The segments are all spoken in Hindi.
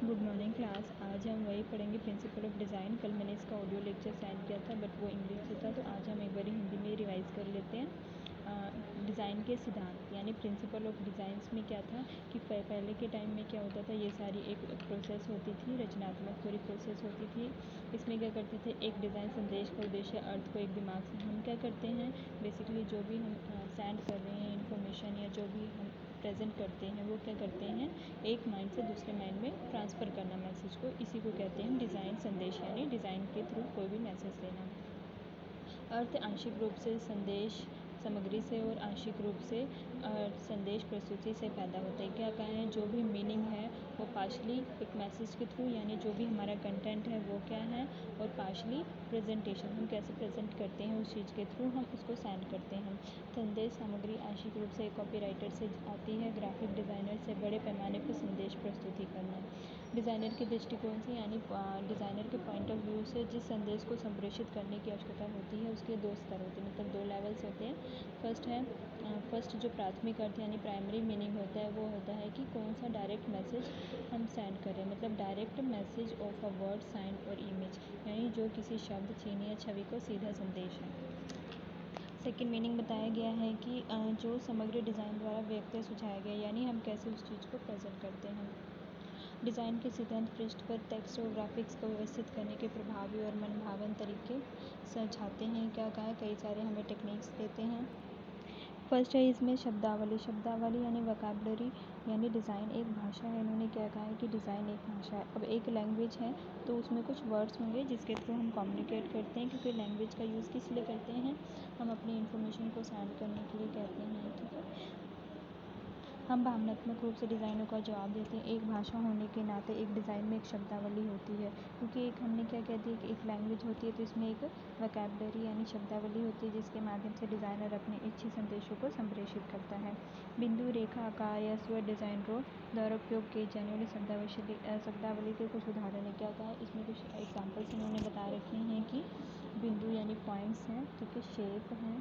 Good morning class. आज हम वही पढ़ेंगे प्रिंसिपल ऑफ डिज़ाइन। कल मैंने इसका ऑडियो लेक्चर सेंड किया था बट वो इंग्लिश से था, तो आज हम एक बार हिंदी में रिवाइज़ कर लेते हैं। डिज़ाइन के सिद्धांत यानी प्रिंसिपल ऑफ डिज़ाइंस में क्या था कि पहले के टाइम में क्या होता था, ये सारी एक प्रोसेस होती थी, रचनात्मक पूरी प्रोसेस होती थी। इसमें क्या करते थे, एक डिज़ाइन संदेश का उद्देश्य अर्थ को एक दिमाग से हम क्या करते हैं, बेसिकली जो भी हम सेंड कर रहे हैं इन्फॉर्मेशन या जो भी हम प्रेजेंट करते हैं वो क्या करते हैं, एक माइंड से दूसरे माइंड में ट्रांसफ़र करना मैसेज को, इसी को कहते हैं डिज़ाइन संदेश यानी डिज़ाइन के थ्रू कोई भी मैसेज देना। अर्थ आंशिक रूप से संदेश सामग्री से और आंशिक रूप से संदेश प्रस्तुति से पैदा होते हैं। क्या कहें, जो भी मीनिंग है वो पार्शली एक मैसेज के थ्रू यानी जो भी हमारा कंटेंट है वो क्या है, और पार्शली प्रेजेंटेशन हम कैसे प्रेजेंट करते हैं उस चीज़ के थ्रू हम उसको सेंड करते हैं। संदेश सामग्री आंशिक रूप से कॉपीराइटर से आती है, ग्राफिक डिज़ाइनर से बड़े पैमाने पर संदेश प्रस्तुति करना। डिज़ाइनर के दृष्टिकोण से यानी डिज़ाइनर के पॉइंट ऑफ व्यू से जिस संदेश को संप्रेषित करने की आवश्यकता होती है उसके दो स्तर होते हैं, मतलब दो लेवल्स होते हैं। फर्स्ट जो प्राथमिक अर्थ यानी प्राइमरी मीनिंग होता है वो होता है कि कौन सा डायरेक्ट मैसेज हम सेंड करें, मतलब direct message of a word, sign और इमेज, यानी जो किसी शब्द, चिन्ह या छवि को सीधा संदेश है। सेकेंड मीनिंग बताया गया है कि जो समग्र डिज़ाइन द्वारा व्यक्त सुझाया गया, यानी हम कैसे उस चीज़ को प्रेजेंट करते हैं। डिज़ाइन के सिद्धांत पृष्ठ पर टेक्स्ट और ग्राफिक्स को व्यवस्थित करने के प्रभावी और मनभावन तरीके समझाते हैं। क्या कहा, कई सारे हमें टेक्निक्स देते हैं। फर्स्ट है इसमें शब्दावली यानी वोकैबुलरी, यानी डिज़ाइन एक भाषा है। इन्होंने क्या कहा है कि डिज़ाइन एक भाषा है। अब एक लैंग्वेज है तो उसमें कुछ वर्ड्स होंगे जिसके थ्रू हम कम्युनिकेट करते हैं, क्योंकि लैंग्वेज का यूज़ किस लिए करते हैं, हम अपनी इन्फॉर्मेशन को सेंड करने के लिए कहते हैं, ठीक है। हम भावनात्मक रूप से डिज़ाइनों का जवाब देते हैं। एक भाषा होने के नाते एक डिज़ाइन में एक शब्दावली होती है, क्योंकि एक हमने क्या कह दिया कि एक लैंग्वेज होती है तो इसमें एक वोकैबुलरी यानी शब्दावली होती है जिसके माध्यम से डिज़ाइनर अपने इच्छित संदेशों को संप्रेषित करता है। बिंदु, रेखा, आकार या स्वर डिज़ाइन रो द्वारा उपयोग किए जाने वाली शब्दावली के कुछ उदाहरण है। क्या कहा, इसमें कुछ एग्जाम्पल्स इन्होंने बता रखे हैं कि बिंदु यानी पॉइंट्स हैं, ठीक है, शेप हैं।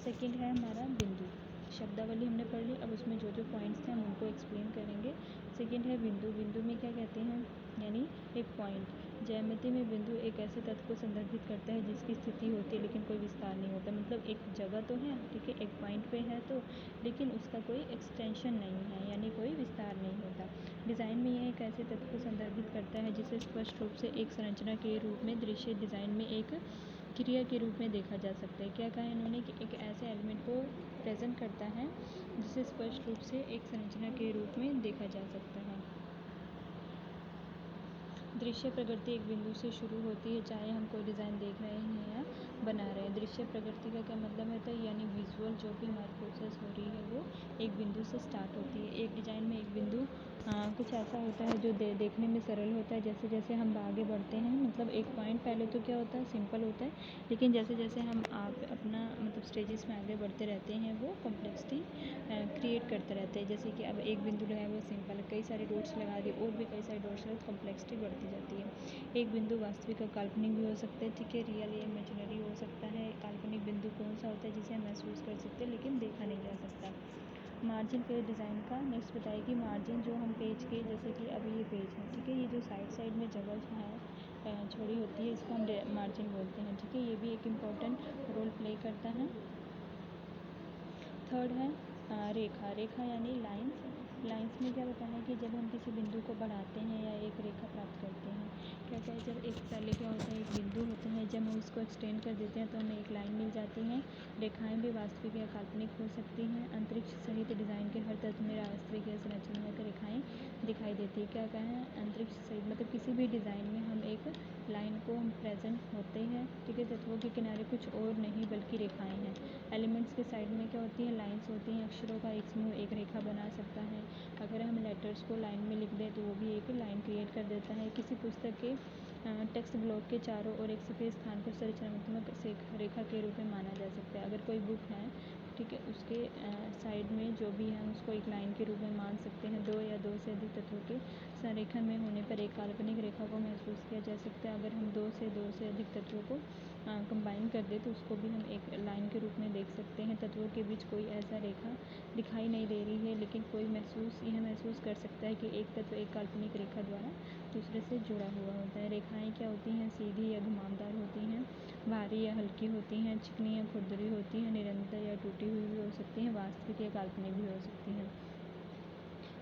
सेकेंड है हमारा बिंदु, शब्दावली हमने पढ़ ली, अब उसमें जो जो पॉइंट्स थे हम उनको एक्सप्लेन करेंगे। सेकेंड है बिंदु, बिंदु में क्या कहते हैं, यानी एक पॉइंट। ज्यामिति में बिंदु एक ऐसे तत्व को संदर्भित करता है जिसकी स्थिति होती है लेकिन कोई विस्तार नहीं होता, मतलब एक जगह तो है, ठीक है, एक पॉइंट पे है तो, लेकिन उसका कोई एक्सटेंशन नहीं है यानी कोई विस्तार नहीं होता। डिज़ाइन में यह एक ऐसे तत्व को संदर्भित करता है जिसे स्पष्ट रूप से एक संरचना के रूप में दृश्य डिज़ाइन में एक क्रिया के रूप में देखा जा सकता है। क्या कहा इन्होंने कि एक ऐसे एलिमेंट को प्रेजेंट करता है जिसे स्पष्ट रूप से एक संरचना के रूप में देखा जा सकता है। दृश्य प्रकृति एक बिंदु से शुरू होती है, चाहे हम कोई डिज़ाइन देख रहे हैं या बना रहे हैं। दृश्य प्रकृति का क्या मतलब होता है, यानी विजुअल जो भी हमारी प्रोसेस हो रही है वो एक बिंदु से स्टार्ट होती है। एक डिज़ाइन में एक बिंदु कुछ ऐसा होता है जो देखने में सरल होता है, जैसे जैसे हम आगे बढ़ते हैं, मतलब एक पॉइंट पहले तो क्या होता है, सिंपल होता है, लेकिन जैसे जैसे हम अपना मतलब स्टेजेस में आगे बढ़ते रहते हैं वो कॉम्प्लेक्सिटी क्रिएट करते रहते हैं। जैसे कि अब एक बिंदु है वो सिंपल है, कई सारे डॉट्स लगा दिए और भी कई सारे डॉट्स लगा, कॉम्प्लेक्सिटी बढ़ती जाती है। एक बिंदु वास्तविक और काल्पनिक भी हो सकते हैं, ठीक है, रियल या इमेजिनरी हो सकता है। काल्पनिक बिंदु कौन सा होता है, जिसे हम महसूस कर सकते हैं लेकिन देखा नहीं जा सकता। मार्जिन पेज डिज़ाइन का नेक्स्ट बताइए कि मार्जिन जो हम पेज के, जैसे कि अभी ये पेज है, ठीक है, ये जो साइड में जगह है छोड़ी होती है इसको हम मार्जिन बोलते हैं, ठीक है, ये भी एक इम्पॉर्टेंट रोल प्ले करता है। थर्ड है रेखा यानी लाइंस में क्या बताया है कि जब हम किसी बिंदु को बढ़ाते हैं या एक रेखा प्राप्त करते हैं। क्या है, जब एक पहले क्या होता है, एक बिंदु होता है, जब हम उसको एक्सटेंड कर देते हैं तो हमें एक लाइन मिल जाती है। रेखाएं भी वास्तविक या काल्पनिक हो सकती हैं। अंतरिक्ष सहित डिज़ाइन के हर तत्व में वास्तविक या संरचनात्मक रेखाएं दिखाई देती है। क्या कहें, अंतरिक्ष सहित मतलब किसी भी डिज़ाइन में हम एक लाइन को हम प्रेजेंट होते हैं, ठीक है, तत्वों के किनारे कुछ और नहीं बल्कि रेखाएं हैं। एलिमेंट्स के साइड में क्या होती है, लाइंस होती हैं। अक्षरों का एक समूह एक रेखा बना सकता है। अगर हम लेटर्स को लाइन में लिख दें तो वो भी एक लाइन क्रिएट कर देता है। किसी पुस्तक के टेक्स्ट ब्लॉक के चारों ओर एक सफ़ेद स्थान को संरचनात्मक रेखा के रूप में माना जा सकता है। अगर कोई बुक है ठीक है, उसके साइड में जो भी हम उसको एक लाइन के रूप में मान सकते हैं। दो या दो से अधिक तत्वों के संरेखण में होने पर एक काल्पनिक रेखा को महसूस किया जा सकता है। अगर हम दो से अधिक तत्वों को कंबाइन कर दे तो उसको भी हम एक लाइन के रूप में देख सकते हैं। तत्वों के बीच कोई ऐसा रेखा दिखाई नहीं दे रही है, लेकिन कोई यह महसूस कर सकता है कि एक तत्व एक काल्पनिक रेखा द्वारा दूसरे से जुड़ा हुआ होता है। रेखाएं क्या होती हैं? सीधी या घुमावदार होती हैं, भारी या हल्की होती हैं, चिकनी या खुरदरी होती हैं, निरंतर या टूटी हुई भी हो सकती हैं, वास्तविक या काल्पनिक भी हो सकती हैं।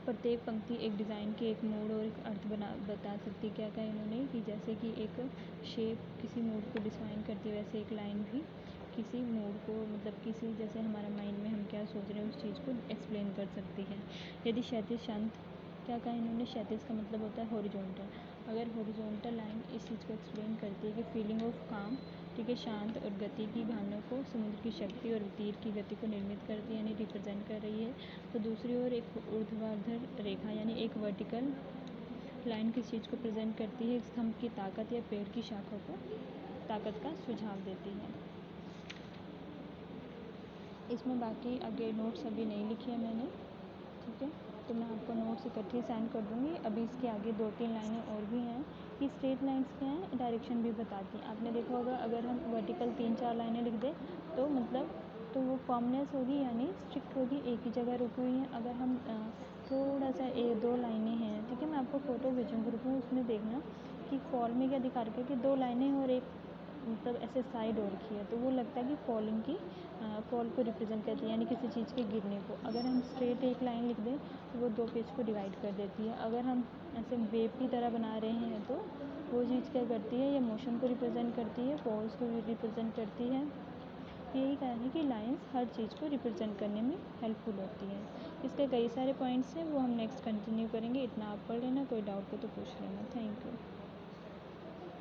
प्रत्येक पंक्ति एक डिज़ाइन के एक मूड और एक अर्थ बता सकती है। क्या कहा इन्होंने कि जैसे कि एक शेप किसी मूड को डिफाइन करती है, वैसे एक लाइन भी किसी मूड को, मतलब किसी, जैसे हमारा माइंड में हम क्या सोच रहे हैं उस चीज़ को एक्सप्लेन कर सकती है। यदि क्षैतिज शांत, क्या कहा इन्होंने? क्षैतिज का मतलब होता है हॉरिजॉन्टल। अगर हॉरिजॉन्टल लाइन इस चीज़ को एक्सप्लेन करती है कि फीलिंग ऑफ काम, ठीक है, शांत और गति की भावना को, समुद्र की शक्ति और तीर की गति को निर्मित करती है, यानी रिप्रेजेंट कर रही है। तो दूसरी ओर एक ऊर्ध्वाधर रेखा यानी एक वर्टिकल लाइन किस चीज़ को प्रेजेंट करती है? एक स्तंभ की ताकत या पेड़ की शाखा को ताकत का सुझाव देती है। इसमें बाकी आगे नोट्स अभी नहीं लिखी है मैंने, ठीक है, तो मैं आपको नोट्स इकट्ठे सेंड कर दूँगी। अभी इसके आगे 2-3 लाइनें और भी हैं कि स्ट्रेट लाइंस क्या हैं, डायरेक्शन भी बताती हैं। आपने देखा होगा अगर हम वर्टिकल 3-4 लाइनें लिख दें तो मतलब तो वो फॉर्मनेस होगी, यानी स्ट्रिक्ट होगी, एक ही जगह रुकी हुई है। अगर हम थोड़ा सा 1-2 लाइनें हैं, ठीक है, मैं आपको फ़ोटो भेजूँगी ग्रुप में, उसमें देखना कि फॉल में क्या दिखा रखा है कि 2 लाइनें और एक मतलब ऐसे साइड हो रखी है, तो वो लगता है कि फॉलिंग की फॉल को रिप्रेजेंट करती है, यानी किसी चीज़ के गिरने को। अगर हम स्ट्रेट एक लाइन लिख दें तो वो 2 पेज को डिवाइड कर देती है। अगर हम ऐसे वेव की तरह बना रहे हैं तो वो चीज़ क्या करती है, ये मोशन को रिप्रेजेंट करती है, पॉज को भी रिप्रेजेंट करती है। यही कारण है कि लाइंस हर चीज़ को रिप्रेजेंट करने में हेल्पफुल होती हैं। इसके कई सारे पॉइंट्स हैं, वो हम नेक्स्ट कंटिन्यू करेंगे। इतना आप पढ़ लेना, कोई डाउट हो तो पूछ लेना। Thank you.